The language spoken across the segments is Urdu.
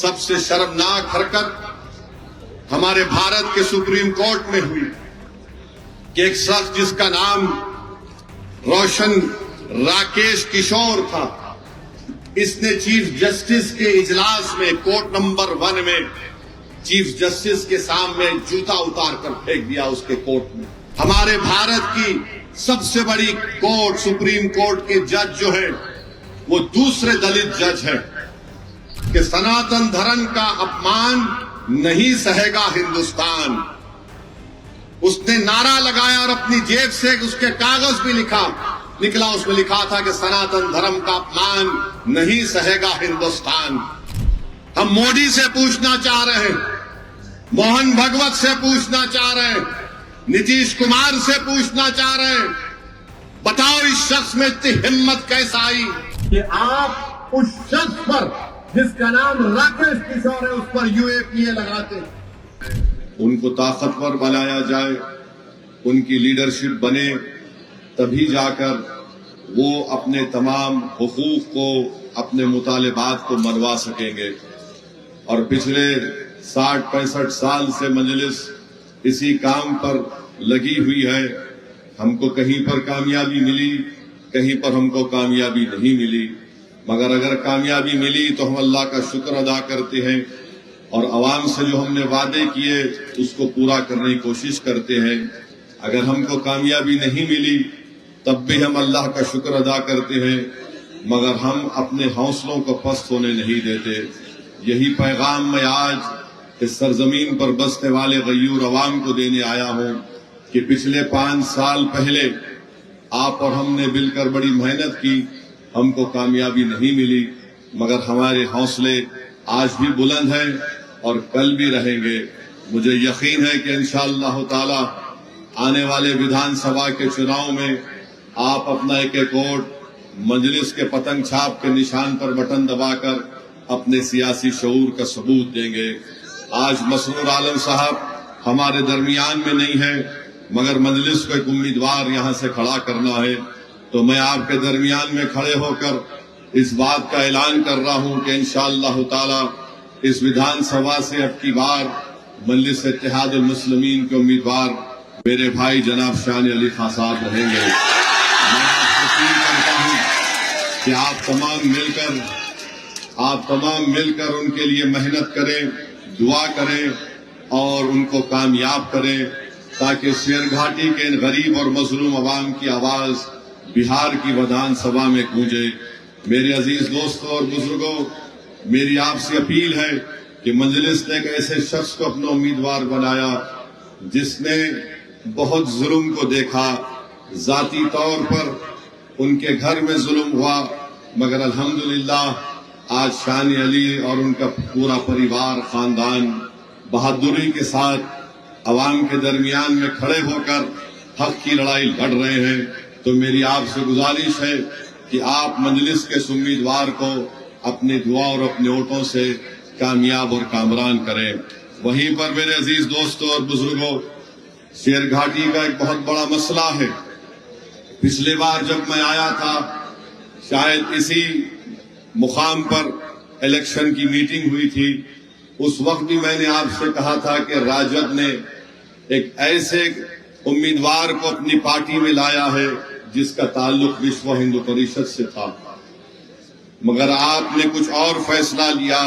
سب سے شرمناک حرکت ہمارے بھارت کے سپریم کورٹ میں ہوئی کہ ایک شخص جس کا نام روشن راکیش کشور تھا، اس نے چیف جسٹس کے اجلاس میں کورٹ نمبر 1 میں چیف جسٹس کے سامنے جوتا اتار کر پھینک دیا اس کے کورٹ میں۔ ہمارے بھارت کی سب سے بڑی کورٹ سپریم کورٹ کے جج جو ہے وہ دوسرے دلت جج ہے کہ سناتن دھرم کا اپمان نہیں سہے گا ہندوستان۔ اس نے نعرہ لگایا اور اپنی جیب سے اس کے کاغذ بھی نکلا، اس میں لکھا تھا کہ سناتن دھرم کا اپمان نہیں سہے گا ہندوستان۔ ہم مودی سے پوچھنا چاہ رہے ہیں، موہن بھگوت سے پوچھنا چاہ رہے ہیں، نتیش کمار سے پوچھنا چاہ رہے ہیں، بتاؤ اس شخص میں اتنی ہمت کیسا آئی کہ آپ اس شخص پر جس کا نام راکیش کشور ہے اس پر UAPA لگاتے ہیں۔ ان کو طاقتور بنایا جائے، ان کی لیڈرشپ بنے، تبھی جا کر وہ اپنے تمام حقوق کو، اپنے مطالبات کو منوا سکیں گے۔ اور پچھلے 60-65 سال سے مجلس اسی کام پر لگی ہوئی ہے۔ ہم کو کہیں پر کامیابی ملی، کہیں پر ہم کو کامیابی نہیں ملی، مگر اگر کامیابی ملی تو ہم اللہ کا شکر ادا کرتے ہیں اور عوام سے جو ہم نے وعدے کیے اس کو پورا کرنے کی کوشش کرتے ہیں۔ اگر ہم کو کامیابی نہیں ملی تب بھی ہم اللہ کا شکر ادا کرتے ہیں، مگر ہم اپنے حوصلوں کو پست ہونے نہیں دیتے۔ یہی پیغام میں آج اس سرزمین پر بسنے والے غیور عوام کو دینے آیا ہوں کہ پچھلے 5 سال پہلے آپ اور ہم نے مل کر بڑی محنت کی، ہم کو کامیابی نہیں ملی، مگر ہمارے حوصلے آج بھی بلند ہیں اور کل بھی رہیں گے۔ مجھے یقین ہے کہ انشاءاللہ تعالی آنے والے ویدھان سبھا کے چناؤ میں آپ اپنا ایک ووٹ مجلس کے پتنگ چھاپ کے نشان پر بٹن دبا کر اپنے سیاسی شعور کا ثبوت دیں گے۔ آج مسرور عالم صاحب ہمارے درمیان میں نہیں ہے، مگر مجلس کو ایک امیدوار یہاں سے کھڑا کرنا ہے، تو میں آپ کے درمیان میں کھڑے ہو کر اس بات کا اعلان کر رہا ہوں کہ انشاءاللہ تعالی اس ویدھان سبھا سے اب کی بار مجلس اتحاد المسلمین کے امیدوار میرے بھائی جناب شان علی خان صاحب رہیں گے۔ میں آپ سے اپیل کرتا ہوں کہ آپ تمام مل کر ان کے لیے محنت کریں، دعا کریں اور ان کو کامیاب کریں، تاکہ شیر گھاٹی کے ان غریب اور مظلوم عوام کی آواز بہار کی ویدھان سبھا میں گونجے۔ میرے عزیز دوستوں اور بزرگوں، میری آپ سے اپیل ہے کہ مجلس نے ایک ایسے شخص کو اپنا امیدوار بنایا جس نے بہت ظلم کو دیکھا، ذاتی طور پر ان کے گھر میں ظلم ہوا، مگر الحمدللہ آج شان علی اور ان کا پورا پریوار خاندان بہادری کے ساتھ عوام کے درمیان میں کھڑے ہو کر حق کی لڑائی لڑ رہے ہیں۔ تو میری آپ سے گزارش ہے کہ آپ مجلس کے اس امیدوار کو اپنی دعا اور اپنے ووٹوں سے کامیاب اور کامران کریں۔ وہیں پر میرے عزیز دوستوں اور بزرگوں، شیر گھاٹی کا ایک بہت بڑا مسئلہ ہے۔ پچھلے بار جب میں آیا تھا، شاید اسی مقام پر الیکشن کی میٹنگ ہوئی تھی، اس وقت بھی میں نے آپ سے کہا تھا کہ راجد نے ایک ایسے امیدوار کو اپنی پارٹی میں لایا ہے جس کا تعلق وشو ہندو پریشد سے تھا، مگر آپ نے کچھ اور فیصلہ لیا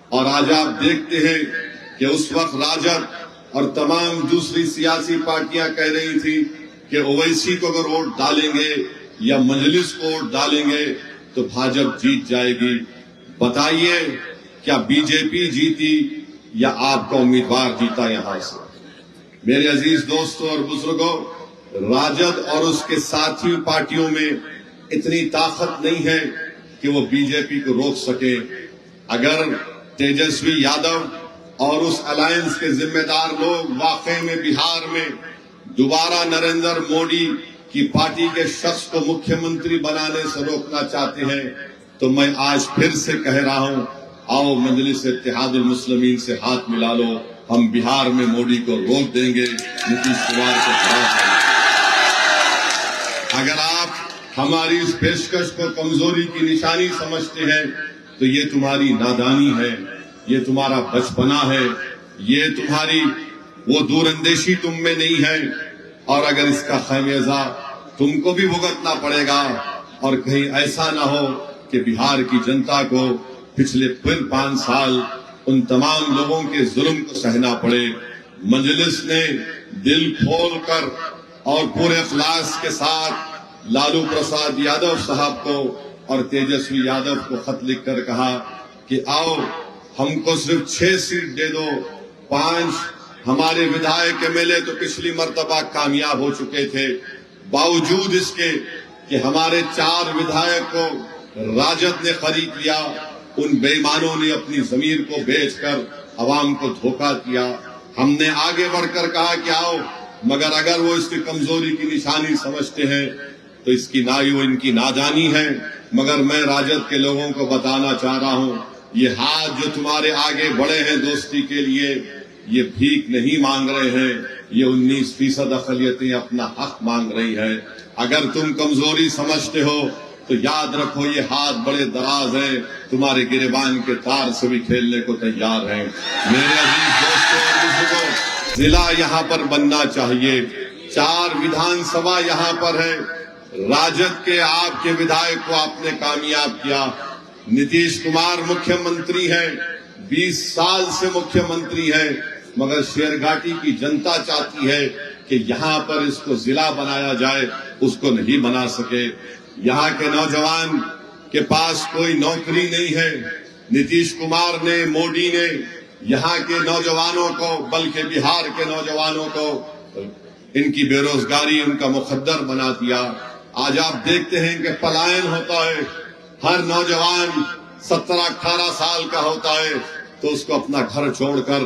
اور آج آپ دیکھتے ہیں کہ اس وقت راجد اور تمام دوسری سیاسی پارٹیاں کہہ رہی تھی کہ اویسی کو اگر ووٹ ڈالیں گے یا مجلس کو ووٹ ڈالیں گے تو بھاجپ جیت جائے گی۔ بتائیے کیا بی جے پی جیتی یا آپ کا امیدوار جیتا یہاں سے؟ میرے عزیز دوستوں اور بزرگوں، راجد اور اس کے ساتھی پارٹیوں میں اتنی طاقت نہیں ہے کہ وہ بی جے پی کو روک سکے۔ اگر تیجسوی یادو اور اس الائنس کے ذمہ دار لوگ واقعی میں بہار میں دوبارہ نریندر مودی کی پارٹی کے شخص کو مکھیہ منتری بنانے سے روکنا چاہتے ہیں تو میں آج پھر سے کہہ رہا ہوں، آؤ مجلس اتحاد المسلمین سے ہاتھ ملا لو، ہم بہار میں مودی کو روک دیں گے، نتیش کمار کو ہرا دیں گے۔ اگر آپ ہماری اس پیشکش کو کمزوری کی نشانی سمجھتے ہیں تو یہ تمہاری نادانی ہے۔ یہ تمہارا بچپنا ہے، یہ تمہاری وہ دور اندیشی تم میں نہیں ہے، اور اگر اس کا خمیازہ تم کو بھی بھگتنا پڑے گا، اور کہیں ایسا نہ ہو کہ بہار کی جنتا کو پچھلے 5 سال ان تمام لوگوں کے ظلم کو سہنا پڑے۔ مجلس نے دل کھول کر اور پورے اخلاص کے ساتھ لالو پرساد یادو صاحب کو اور تیجسوی یادو کو خط لکھ کر کہا کہ آؤ ہم کو صرف 6 سیٹ دے دو، 5 ہمارے ودھائک ایم ایل اے تو پچھلی مرتبہ کامیاب ہو چکے تھے، باوجود اس کے کہ ہمارے 4 ودھائک کو راجد نے خرید لیا، ان بے ایمانوں نے اپنی ضمیر کو بیچ کر عوام کو دھوکہ دیا۔ ہم نے آگے بڑھ کر کہا کہ آؤ، مگر اگر وہ اس کی کمزوری کی نشانی سمجھتے ہیں تو اس کی ان کی نادانی ہے، مگر میں راجد کے لوگوں کو بتانا چاہ رہا ہوں، یہ ہاتھ جو تمہارے آگے بڑھے ہیں دوستی کے لیے، یہ بھیک نہیں مانگ رہے ہیں، یہ 19% اقلیتیں اپنا حق مانگ رہی ہے۔ اگر تم کمزوری سمجھتے ہو تو یاد رکھو یہ ہاتھ بڑے دراز ہیں، تمہارے گریبان کے تار سے بھی کھیلنے کو تیار ہیں۔ میرے عزیز دوستوں اور بزرگوں، ضلع یہاں پر بننا چاہیے، 4 ودھان سبھا یہاں پر ہے، راجد کے آپ کے ودھائک کو آپ نے کامیاب کیا، نتیش کمار مکھیہ منتری ہے، 20 سال سے مکھیہ منتری ہے، مگر شیر گھاٹی کی جنتا چاہتی ہے کہ یہاں پر اس کو ضلع بنایا جائے، اس کو نہیں بنا سکے۔ یہاں کے نوجوان کے پاس کوئی نوکری نہیں ہے، نتیش کمار نے، مودی نے یہاں کے نوجوانوں کو، بلکہ بہار کے نوجوانوں کو ان کی بے روزگاری ان کا مقدر بنا دیا۔ آج آپ دیکھتے ہیں کہ پلائن ہوتا ہے، ہر نوجوان 17-18 سال کا ہوتا ہے تو اس کو اپنا گھر چھوڑ کر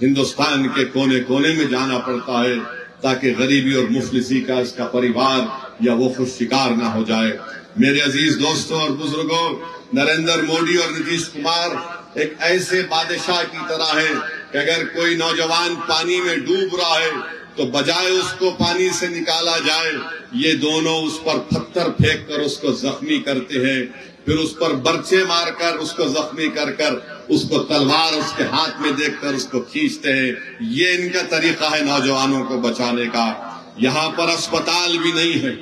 ہندوستان کے کونے کونے میں جانا پڑتا ہے تاکہ غریبی اور مفلسی کا اس کا پریوار یا وہ خود شکار نہ ہو جائے۔ میرے عزیز دوستوں اور بزرگوں، نریندر مودی اور نتیش کمار ایک ایسے بادشاہ کی طرح ہے کہ اگر کوئی نوجوان پانی میں ڈوب رہا ہے تو بجائے اس کو پانی سے نکالا جائے، یہ دونوں اس پر پتھر پھینک کر اس کو زخمی کرتے ہیں، پھر اس پر برچے مار کر اس کو زخمی کر کر اس کو تلوار اس کے ہاتھ میں دیکھ کر اس کو کھینچتے ہیں۔ یہ ان کا طریقہ ہے نوجوانوں کو بچانے کا۔ یہاں پر اسپتال بھی نہیں ہے،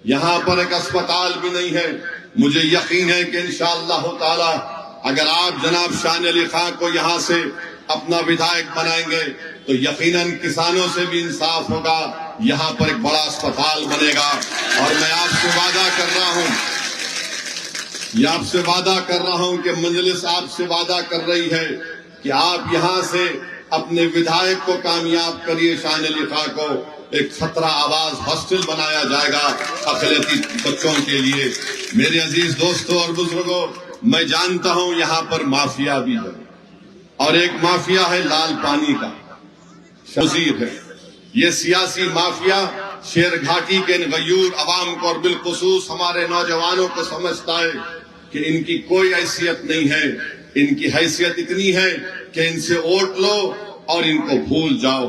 یہاں پر ایک اسپتال بھی نہیں ہے۔ مجھے یقین ہے کہ انشاءاللہ تعالی اگر آپ جناب شان علی خان کو یہاں سے اپنا ودھائک بنائیں گے تو یقیناً کسانوں سے بھی انصاف ہوگا، یہاں پر ایک بڑا اسپتال بنے گا۔ اور میں آپ سے وعدہ کر رہا ہوں کہ مجلس آپ سے وعدہ کر رہی ہے کہ آپ یہاں سے اپنے ودھائک کو کامیاب کریے، شان علی خان کو ایک 17 آواز ہاسٹل بنایا جائے گا اقلیتی بچوں کے لیے۔ میرے عزیز دوستوں اور بزرگوں، میں جانتا ہوں یہاں پر مافیا بھی ہے، اور ایک مافیا ہے لال پانی کا، شزیر ہے۔ یہ سیاسی مافیا شیر گھاٹی کے غیور عوام کو اور بالخصوص ہمارے نوجوانوں کو سمجھتا ہے کہ ان کی کوئی حیثیت نہیں ہے، ان کی حیثیت اتنی ہے کہ ان سے ووٹ لو اور ان کو بھول جاؤ۔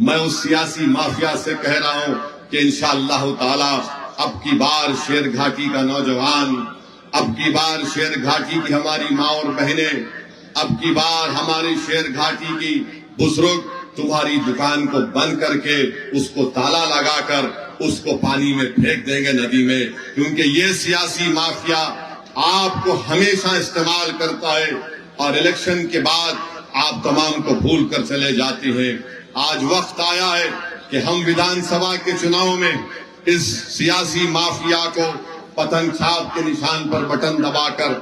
میں اس سیاسی مافیا سے کہہ رہا ہوں کہ انشاءاللہ تعالی اب کی بار شیر گھاٹی کا نوجوان، اب کی بار شیر گھاٹی کی ہماری ماں اور بہنیں، اب کی بار ہماری شیر گھاٹی کی بزرگ تمہاری دکان کو بند کر کے اس کو تالا لگا کر اس کو پانی میں پھینک دیں گے، ندی میں، کیونکہ یہ سیاسی مافیا آپ کو ہمیشہ استعمال کرتا ہے اور الیکشن کے بعد آپ تمام کو بھول کر چلے جاتے ہیں۔ آج وقت آیا ہے کہ ہم ویدھان سبھا کے چناؤ میں اس سیاسی مافیا کو پتنگ چھاپ کے نشان پر بٹن دبا کر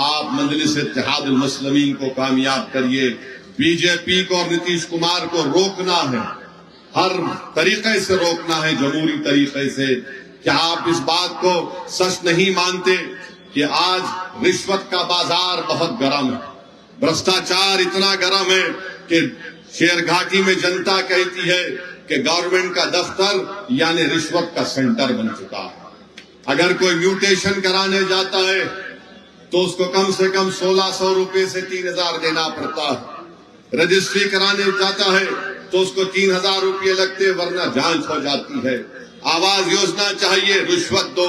آپ مجلس اتحاد المسلمین کو کامیاب کریے۔ بی جے پی کو اور نتیش کمار کو روکنا ہے، ہر طریقے سے روکنا ہے، جمہوری طریقے سے۔ کیا آپ اس بات کو سچ نہیں مانتے کہ آج رشوت کا بازار بہت گرم ہے، بھرشٹاچار اتنا گرم ہے کہ شیر گھاٹی میں جنتا کہتی ہے کہ گورنمنٹ کا دفتر یعنی رشوت کا سینٹر بن چکا ہے۔ اگر کوئی میوٹیشن کرانے جاتا ہے تو اس کو کم سے کم 1600 روپے سے 3000 دینا پڑتا ہے، رجسٹری کرانے جاتا ہے تو اس کو 3000 روپے لگتے ورنہ جانچ ہو جاتی ہے۔ آواز یوجنا چاہیے، رشوت دو،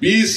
20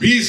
20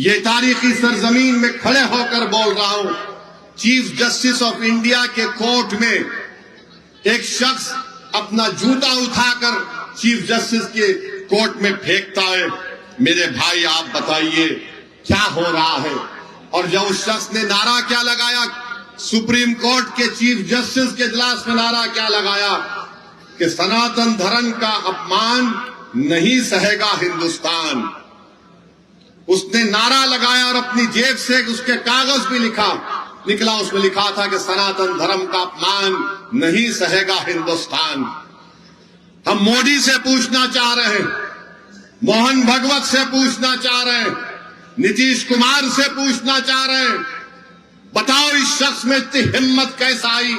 یہ تاریخی سرزمین میں کھڑے ہو کر بول رہا ہوں، چیف جسٹس آف انڈیا کے کورٹ میں ایک شخص اپنا جوتا اٹھا کر چیف جسٹس کے کورٹ میں پھینکتا ہے۔ میرے بھائی آپ بتائیے کیا ہو رہا ہے؟ اور جب اس شخص نے نعرہ کیا لگایا، سپریم کورٹ کے چیف جسٹس کے اجلاس میں نعرہ کیا لگایا کہ سناتن دھرم کا اپمان نہیں سہے گا ہندوستان۔ اس نے نعرہ لگایا اور اپنی جیب سے اس کے کاغذ بھی نکلا، اس میں لکھا تھا کہ سناتن دھرم کا اپمان نہیں سہے گا ہندوستان۔ ہم مودی سے پوچھنا چاہ رہے ہیں، موہن بھگوت سے پوچھنا چاہ رہے ہیں، نتیش کمار سے پوچھنا چاہ رہے ہیں، بتاؤ اس شخص میں اتنی ہمت کیسا آئی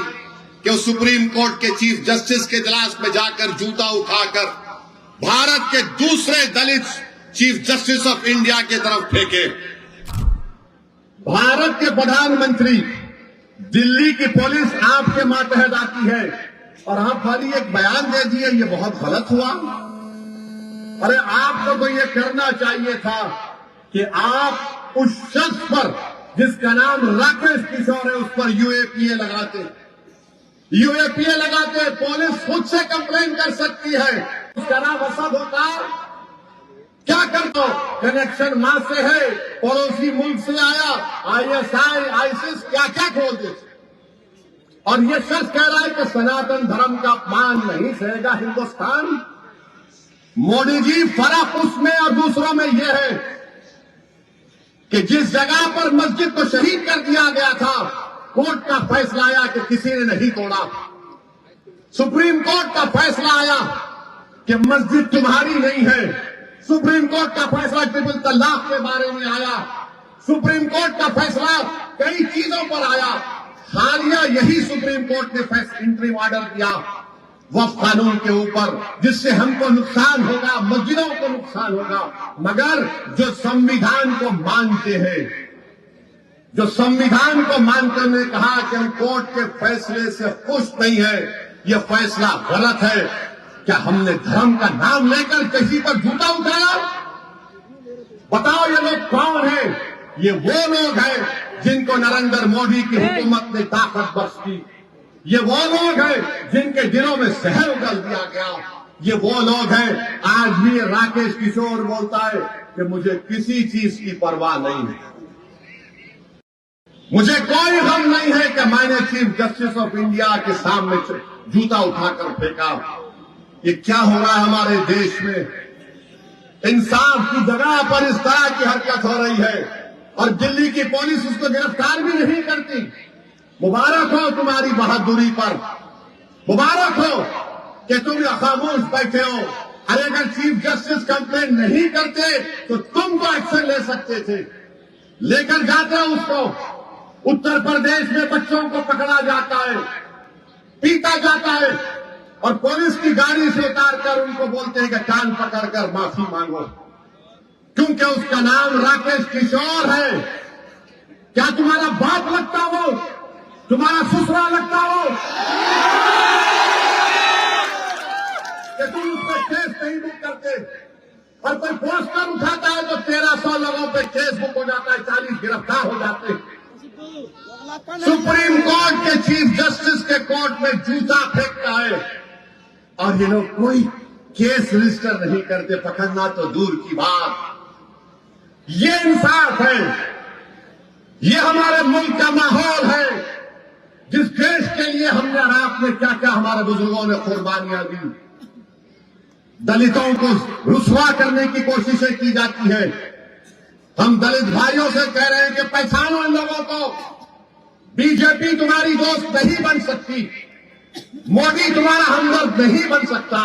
کہ وہ سپریم کورٹ کے چیف جسٹس کے اجلاس میں جا کر جوتا اٹھا کر بھارت کے دوسرے Dalit chief justice of India کی طرف پھینکے۔ بھارت کے پردھان منتری، دلی کی پولیس آپ کے ماتحت آتی ہے اور آپ خالی ایک بیان دے دیے، یہ بہت غلط ہوا۔ ارے آپ کو تو یہ کرنا چاہیے تھا کہ آپ اس شخص پر جس کا نام راکیش کشور ہے اس پر یو اے پی اے لگاتے، پولیس خود سے کمپلین کر سکتی ہے۔ اس کا نام اسد ہوتا، کیا کرتا کنیکشن ماں سے ہے، پڑوسی ملک سے آیا، آئی ایس آئی، آئیسس، کیا کیا کھول دیتے، اور یہ شخص کہہ رہا ہے کہ سناتن دھرم کا اپمان نہیں سہے گا ہندوستان۔ مودی جی، فرق اس میں اور دوسروں میں یہ ہے کہ جس جگہ پر مسجد کو شہید کر دیا گیا تھا، کورٹ کا فیصلہ آیا کہ کسی نے نہیں توڑا، سپریم کورٹ کا فیصلہ آیا کہ مسجد تمہاری نہیں ہے، سپریم کورٹ کا فیصلہ ٹرپل طلاق کے بارے میں آیا، سپریم کورٹ کا فیصلہ کئی چیزوں پر آیا۔ حالیہ یہی سپریم کورٹ نے انٹریم آرڈر دیا وقف قانون کے اوپر، جس سے ہم کو نقصان ہوگا، مسجدوں کو نقصان ہوگا، مگر جو سمویدھان کو مانتے ہیں، جو سمویدھان کو مانتے نے کہا کہ ہم کورٹ کے فیصلے سے خوش نہیں ہیں، یہ فیصلہ غلط ہے۔ کیا ہم نے دھرم کا نام لے کر کسی پر جوتا اٹھایا؟ بتاؤ یہ لوگ کون ہیں؟ یہ وہ لوگ ہیں جن کو نریندر مودی کی حکومت نے طاقت بخش کی، یہ وہ لوگ ہیں جن کے دلوں میں زہر اگل دیا گیا، یہ وہ لوگ ہیں۔ آج بھی یہ راکیش کشور بولتا ہے کہ مجھے کسی چیز کی پرواہ نہیں ہے، مجھے کوئی غم نہیں ہے کہ میں نے چیف جسٹس آف انڈیا کے سامنے جوتا اٹھا کر پھینکا۔ یہ کیا ہو رہا ہے ہمارے دیش میں؟ انصاف کی جگہ پر اس طرح کی حرکت ہو رہی ہے اور دلی کی پولیس اس کو گرفتار بھی نہیں کرتی۔ مبارک ہو تمہاری بہادری پر، مبارک ہو کہ تم خاموش بیٹھے ہو۔ ارے اگر چیف جسٹس کمپلین نہیں کرتے تو تم کو ایکشن لے سکتے تھے، لے کر جاتے ہو اس کو۔ اتر پردیش میں بچوں کو پکڑا جاتا ہے، پیٹا جاتا ہے، اور پولیس کی گاڑی سے اتار کر ان کو بولتے ہیں کہ کان پکڑ کر معافی مانگو، کیونکہ اس کا نام راکیش کشور ہے۔ کیا تمہارا باپ لگتا ہو، تمہارا سسرا لگتا ہو کہ تم اس پہ کیس نہیں بک کرتے؟ اور کوئی پوسٹر اٹھاتا ہے تو 1300 لوگوں پہ کیس بک ہو جاتا ہے، 40 گرفتار ہو جاتے ہیں۔ سپریم کورٹ کے چیف جسٹس کے کورٹ میں جوتا پھینکتا ہے اور یہ لوگ کوئی کیس رجسٹر نہیں کرتے، پکڑنا تو دور کی بات۔ یہ انصاف ہے، یہ ہمارے ملک کا ماحول ہے، جس دیش کے لیے ہم نے اور آپ نے کیا کیا ہمارے بزرگوں نے قربانیاں دی۔ دلتوں کو رسوا کرنے کی کوششیں کی جاتی ہیں۔ ہم دلت بھائیوں سے کہہ رہے ہیں کہ پہچانو ان لوگوں کو، بی جے پی تمہاری دوست نہیں بن سکتی، مودی تمہارا ہمدرد نہیں بن سکتا۔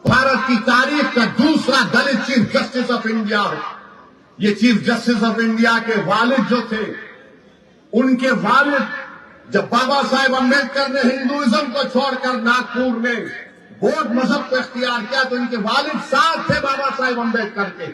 بھارت کی تاریخ کا دوسرا Dalit chief justice of India ہے۔ یہ چیف جسٹس آف انڈیا کے والد جو تھے، ان کے والد جب بابا صاحب امبیڈکر نے ہندوازم کو چھوڑ کر ناگپور میں بودھ مذہب کو اختیار کیا تو ان کے والد ساتھ تھے بابا صاحب امبیڈکر کے۔